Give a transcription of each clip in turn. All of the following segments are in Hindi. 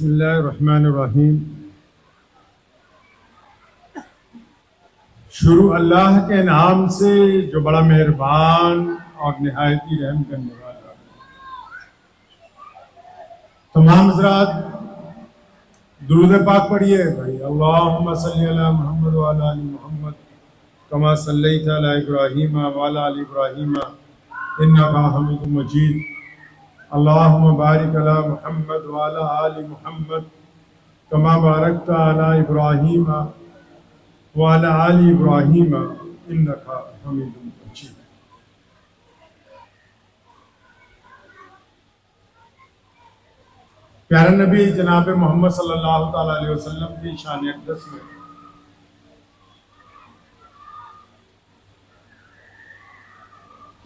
बिस्मिल्लाहिर्रहमानिर्रहीम। शुरू अल्लाह के नाम से जो बड़ा मेहरबान और निहायत ही रहम करने वाला है। तमाम हज़रात दुरूद पाक पढ़िए भाई। अल्लाहुम्मा सल्ली अला मुहम्मद व अला आलि मुहम्मद कमा सल्लैता अला इब्राहीम व अला आलि इब्राहीम इन्नका हमीदुम मजीद। अल्लाहुम्मा बारिक अला मुहम्मद व अला आलि मुहम्मद कमा बारकता अला इब्राहीम व अला आलि इब्राहीम इन्नका हमीदुम मजीद। प्यारे नबी जनाब मोहम्मद सल्लल्लाहु ताला अलैहि वसल्लम की शान अक़दस में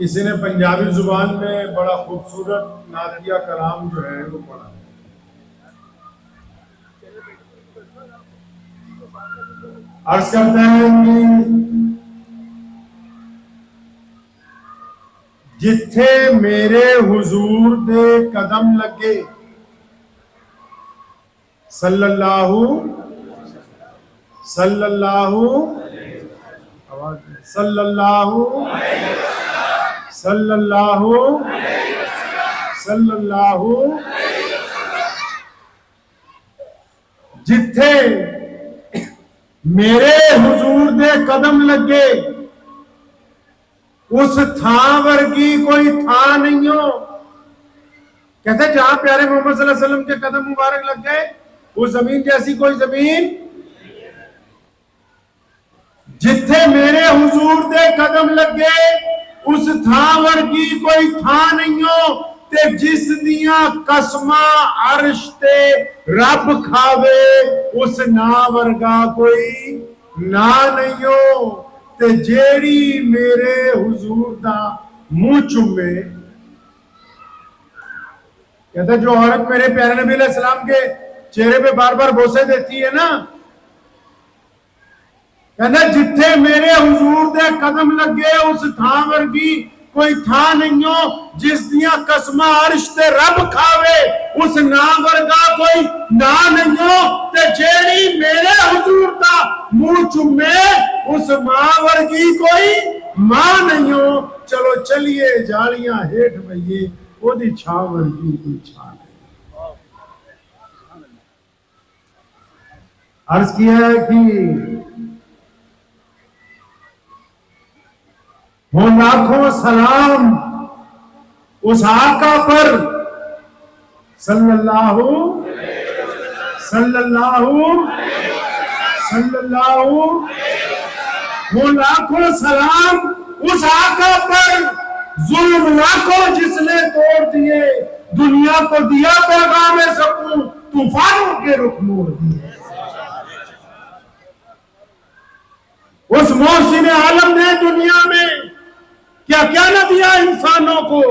किसी ने पंजाबी जुबान में बड़ा खूबसूरत नातिया कलाम जो है वो पढ़ा है। अर्ज करते हैं कि जिथे मेरे हुजूर दे कदम लगे सल्लल्लाहु सल्लल्लाहु सल्लल्लाहु सल्लल्लाहु सल्लल्लाहु जिथे मेरे हुजूर दे कदम लगे उस थां वर्गी कोई थां नहीं हो। कहते जहां प्यारे मोहम्मद सल्लल्लाहु अलैहि वसल्लम के कदम मुबारक लग गए उस जमीन जैसी कोई जमीन। जिथे मेरे हुजूर दे कदम लगे उस थां वर्गी कोई थां नहीं हो ते जिस दियां कसमा अर्श ते रब खावे उस ना वर्गा कोई ना नहीं हो। ते जेड़ी मेरे हुजूर दा मुंह चुमे। कहते जो औरत मेरे प्यारे नबी अलैहि सलाम के चेहरे पे बार बार बोसे देती है ना, कहते जिथे मेरे हुजूर दे कदम लगे उस थां वर्गी कोई थां नहीं हो। जिस दियां कसमा अर्श ते रब खावे उस ना वर्गा कोई ना नहीं हो। ते जेड़ी मेरे हुजूर दा मुंह चुमे उस मां वर्गी कोई मां नहीं हो। चलो चलिए जालियां हेठ बइए ओदी छां वर्गी कोई छां नहीं। अर्ज किया है कि वो लाखों सलाम उस आका पर सल्लल्लाहु सल्लल्लाहु सल्लल्लाहु। वो लाखों सलाम उस आका पर जुल्म लाखों जिसने तोड़ दिए दुनिया को दिया पैगाम सकूं तूफानों के रुख मोड़ दिए। उस मोहसिन आलम ने दुनिया में क्या क्या न दिया इंसानों को।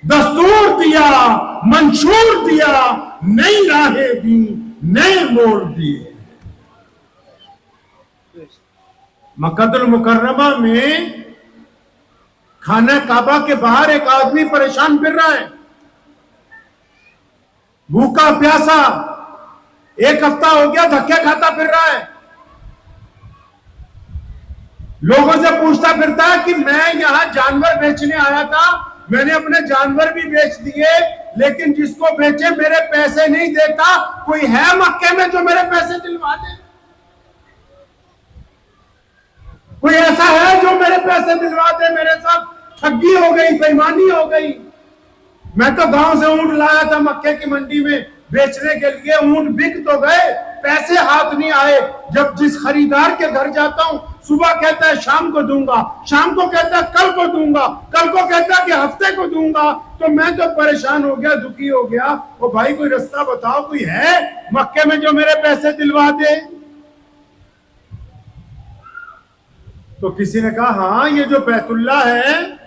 दस्तूर दिया, मंशूर दिया, नई राहें दी, नए मोड़ दिए। मक्कातुल मुकर्रमा में खाना काबा के बाहर एक आदमी परेशान फिर रहा है, भूखा प्यासा, एक हफ्ता हो गया धक्के खाता फिर रहा है। लोगों से पूछता फिरता है कि मैं यहां जानवर बेचने आया था, मैंने अपने जानवर भी बेच दिए, लेकिन जिसको बेचे मेरे पैसे नहीं देता। कोई है मक्के में जो मेरे पैसे दिलवा दे? कोई ऐसा है जो मेरे पैसे दिलवा दे? मेरे साथ ठगी हो गई, बेईमानी हो गई। मैं तो गांव से ऊंट लाया था मक्के की मंडी में बेचने के लिए, ऊंट बिक तो गए, पैसे हाथ नहीं आए। जब जिस खरीदार के घर जाता हूं सुबह कहता है शाम को दूंगा, शाम को कहता है कल को दूंगा, कल को कहता है कि हफ्ते को दूंगा। तो मैं तो परेशान हो गया, दुखी हो गया। ओ भाई कोई रास्ता बताओ, कोई है मक्के में जो मेरे पैसे दिलवा दे? तो किसी ने कहा हाँ ये जो बैतुल्ला है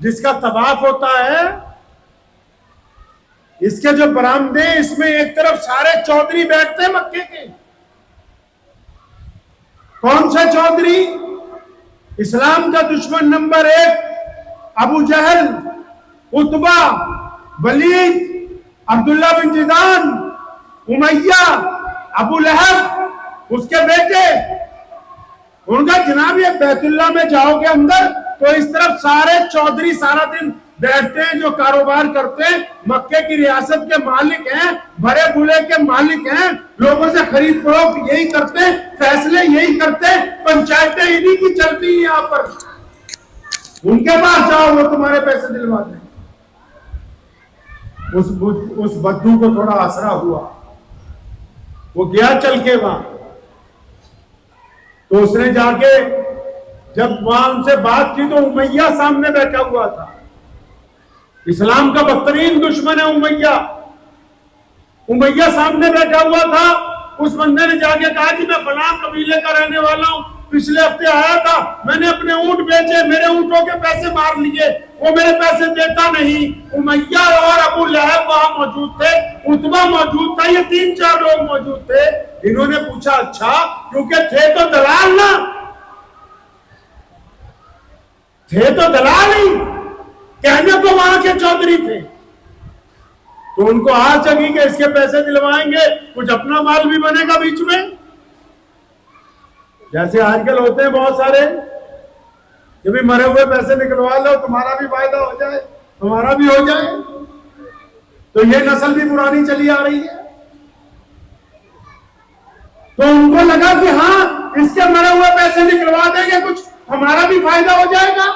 जिसका तवाफ होता है, इसके जो बरामदे इसमें एक तरफ सारे चौधरी बैठते हैं मक्के के। कौन से चौधरी? इस्लाम का दुश्मन नंबर 1 अबू जहल, उतबा, वलीद, अब्दुल्ला बिन जिदान, उमैया, अबू लहब, उसके बेटे, उनका जनाब ये बैतुल्लाह में जाओगे अंदर तो इस तरफ सारे चौधरी सारा दिन बैठते हैं जो कारोबार करते हैं, मक्के की रियासत के मालिक हैं, भरे बुले के मालिक हैं, लोगों से खरीद फरोख्त यही करते हैं, फैसले यही करते हैं, पंचायतें इन्हीं की चलती हैं यहाँ पर। उनके पास जाओ, वो तुम्हारे पैसे दिलवा दें। उस बद्दू को थोड़ा आसरा हुआ, वो गया चल के वहां, तो उसने जाके जब वहां उनसे बात की तो उमैया सामने बैठा हुआ था। इस्लाम का बदतरीन दुश्मन है उमैया। उमैया सामने बैठा हुआ था। उस बंदे ने जाके कहा कि मैं फलां कबीले का रहने वाला हूं, पिछले हफ्ते आया था, मैंने अपने ऊंट बेचे, मेरे ऊंटों के पैसे मार लिए, वो मेरे पैसे देता नहीं। उमैया और अबू लहब वहां मौजूद थे, उतबा मौजूद था, ये 3-4 लोग मौजूद थे। इन्होंने पूछा अच्छा, क्योंकि थे तो दलाल ना, थे तो दलाल ही, कहने को वहां के चौधरी थे, तो उनको आस जगी कि इसके पैसे दिलवाएंगे, कुछ अपना माल भी बनेगा बीच में। जैसे आजकल होते हैं बहुत सारे कि भी मरे हुए पैसे निकलवा लो, तुम्हारा भी फायदा हो जाए, तुम्हारा भी हो जाए। तो ये नस्ल भी पुरानी चली आ रही है। तो उनको लगा कि हाँ, इसके मरे हुए पैसे निकलवा देंगे, कुछ हमारा भी फायदा हो जाएगा।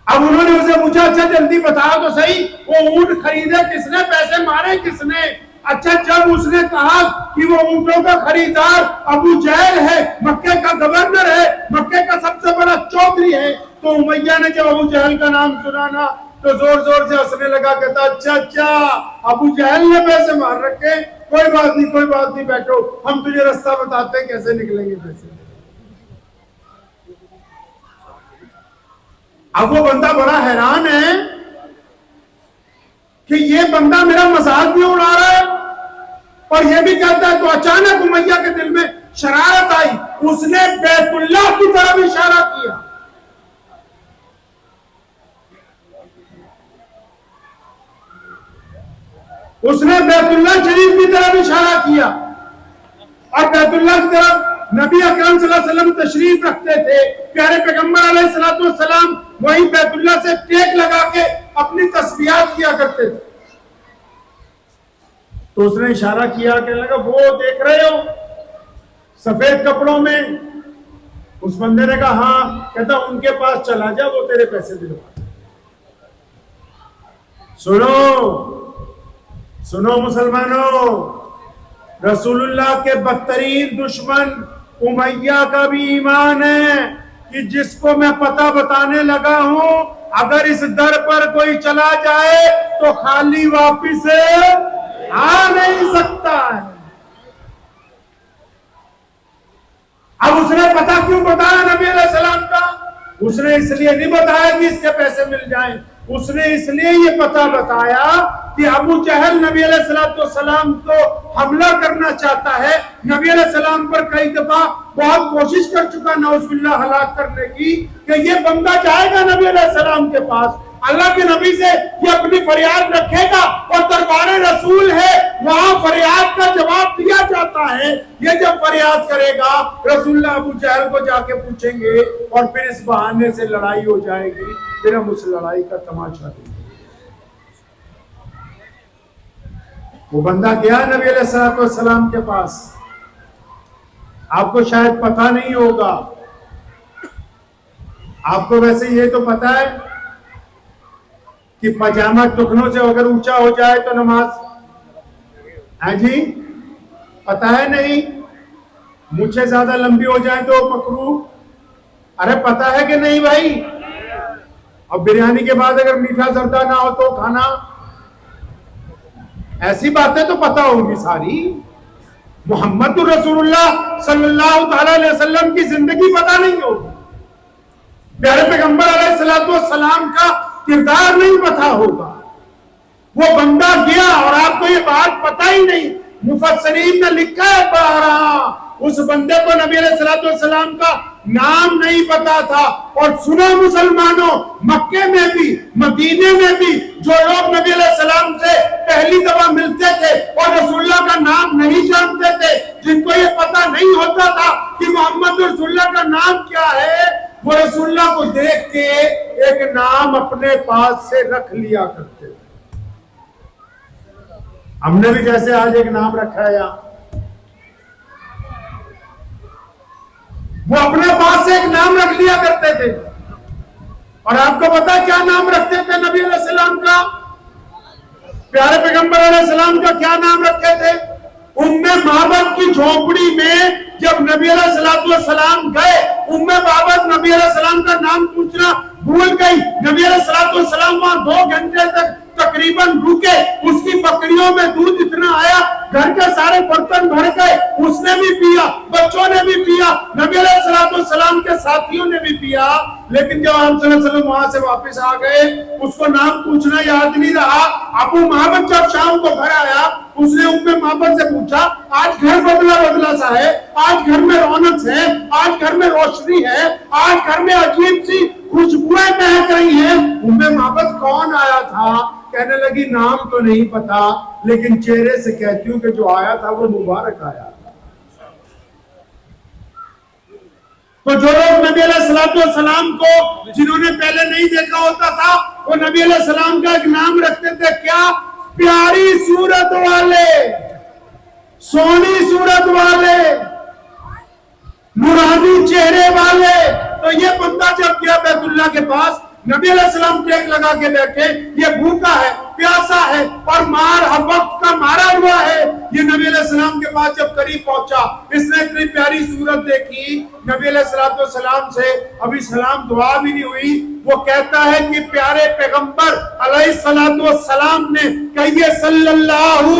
अब उन्होंने उसे पूछा अच्छा जल्दी बताओ तो सही, वो ऊंट खरीदे किसने, पैसे मारे किसने? अच्छा, जब उसने कहा कि वो ऊंटों का खरीदार अबू जहल है, मक्के का गवर्नर है, मक्के का सबसे बड़ा चौधरी है, तो उमैया ने जब अबू जहल का नाम सुना ना तो जोर जोर से हंसने लगा, कहता अच्छा अबू जहल ने पैसे मार रखे, कोई बात नहीं बैठो, हम तुझे रास्ता बताते हैं कैसे निकलेंगे पैसे। अब वो बंदा बड़ा हैरान है कि ये बंदा मेरा मजाक भी उड़ा रहा है और ये भी कहता है। तो अचानक उमैया के दिल में शरारत आई, उसने बैतुल्लाह की तरफ इशारा किया। उसने बैतुल्लाह शरीफ की तरफ इशारा किया और बैतुल्लाह की तरफ नबी अकरम सल्लल्लाहु अलैहि वसल्लम तशरीफ रखते थे। प्यारे पैगंबर अलैहिस्सलाम वही बैतुल्लाह से टेक लगा के अपनी तस्बीहात किया करते थे। तो उसने इशारा किया, कहने लगा वो देख रहे हो सफेद कपड़ों में? उस बंदे ने कहा हाँ। कहता उनके पास चला जा, वो तेरे पैसे दिलवा। सुनो मुसलमानों, रसूलुल्लाह के बदतरीन दुश्मन उमैया का भी ईमान है कि जिसको मैं पता बताने लगा हूं, अगर इस दर पर कोई चला जाए तो खाली वापिस आ नहीं सकता है। अब उसने पता क्यों बताया नबी अलैहि सलाम का? उसने इसलिए नहीं बताया कि इसके पैसे मिल जाएं, उसने इसलिए ये पता बताया कि अबू जहल नबी अलैहिस्सलाम को हमला करना चाहता है। नबी अलैहिस्सलाम पर कई दफा बहुत कोशिश कर चुका नौजुबिल्लाह हलाक करने की, कि ये बंदा जाएगा नबी अलैहिस्सलाम के पास, अल्लाह के नबी से ये अपनी फरियाद रखेगा और दरबारे रसूल है, वहां फरियाद का जवाब दिया जाता है। ये जब फरियाद करेगा रसूलुल्लाह अबू जहल को जाके पूछेंगे और फिर इस बहाने से लड़ाई हो जाएगी, फिर हम उस लड़ाई का तमाशा देंगे। वो बंदा गया नबी अलैहिस्सलाम के पास। आपको शायद पता नहीं होगा, आपको वैसे ये तो पता है कि पजामा टुकनों से अगर ऊंचा हो जाए तो नमाज है जी, पता है नहीं? मुझे ज्यादा लंबी हो जाए तो पकड़ू, अरे पता है कि नहीं भाई? अब बिरयानी के बाद अगर मीठा जर्दा ना हो तो खाना, ऐसी बातें तो पता होंगी सारी। मोहम्मद रसूलुल्लाह सल्लल्लाहु अलैहि वसल्लम की जिंदगी पता नहीं होगी, प्यारे पैगंबर अलैहिस्सलाम का किरदार नहीं पता होगा। वो बंदा गया और आपको ये बात पता ही नहीं। मुफस्सिरीन ने लिखा है 12, उस बंदे को नबी अलैहिस्सलाम का नाम नहीं पता था। और सुनो मुसलमानों, मक्के में भी मदीने में भी जो लोग नबी अलैहिस्सलाम से पहली दफा मिलते थे और रसूलुल्लाह का नाम नहीं जानते थे, जिनको ये पता नहीं होता था कि मोहम्मद रसूलुल्लाह का नाम क्या है, वो रसूलुल्लाह को देख के एक नाम अपने पास से रख लिया करते थे। हमने भी जैसे आज एक नाम रखा है यहाँ, वो अपने पास से एक नाम रख लिया करते थे। और आपको पता क्या नाम रखते थे नबी अलैहिस्सलाम का? प्यारे पैगंबर अलैहिस्सलाम का क्या नाम रखे थे? उम्मे माबद की झोपड़ी में जब नबी अलैहिस्सलाम गए, उम्मे माबद नबी अलैहिस्सलाम का नाम पूछना भूल गई। नबी अलैहिस्सलाम वहां 2 घंटे तक तकरीबन रुके। उसकी बकरियों में दूध इतना आया, घर के सारे बर्तन भर गए, उसने भी पिया, बच्चों ने भी पिया, नबी अलैहिस्सलाम के साथियों ने भी पिया। लेकिन जब आप सल्लल्लाहु अलैहि वसल्लम वहां से वापस आ गए, उसको नाम पूछना याद नहीं रहा। अबू महमद जब शाम को घर आया, उसने उम्मे महमद से पूछा, आज घर बदला बदला सा है, आज घर में रौनक है, आज घर में रोशनी है, आज घर में अजीब सी खुशबुएं महक रही हैं। उम्मे महमद कौन आया था? कहने लगी, नाम तो नहीं पता, लेकिन चेहरे से कहती हूँ कि जो आया था वो मुबारक आया था। तो जो लोग नबी अलैहिस्सलाम को जिन्होंने पहले नहीं देखा होता था, वो नबी अलैहिस्सलाम का एक नाम रखते थे, क्या? प्यारी सूरत वाले, सोनी सूरत वाले, नूरानी चेहरे वाले। तो ये बंदा जब गया बैतुल्लाह के पास, नबी अलैहिस्सलाम टेक लगा के बैठे, ये भूखा है, प्यासा है और वक्त का मारा हुआ है। ये नबी अलैहिस्सलाम के पास जब करीब पहुंचा, इसने इतनी प्यारी सूरत देखी, नबी अलैहिस्सलाम से अभी सलाम दुआ भी नहीं हुई। वो कहता है कि प्यारे पैगंबर अलैहिस्सलाम ने कहिए सल्लल्लाहु।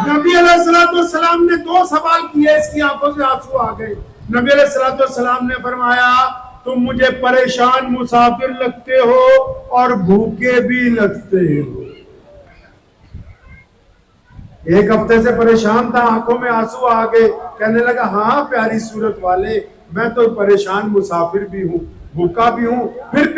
नबी अलैहिस्सलाम ने 2 सवाल किए, इसकी आंखों से आंसू आ गए। नबी अलैहिस्सलाम ने फरमाया, तुम मुझे परेशान मुसाफिर लगते हो और भूखे भी लगते हो। 1 हफ्ते से परेशान था, आंखों में आंसू आ गए। कहने लगा, हाँ प्यारी सूरत वाले, मैं तो परेशान मुसाफिर भी हूँ, भूखा भी हूँ, फिर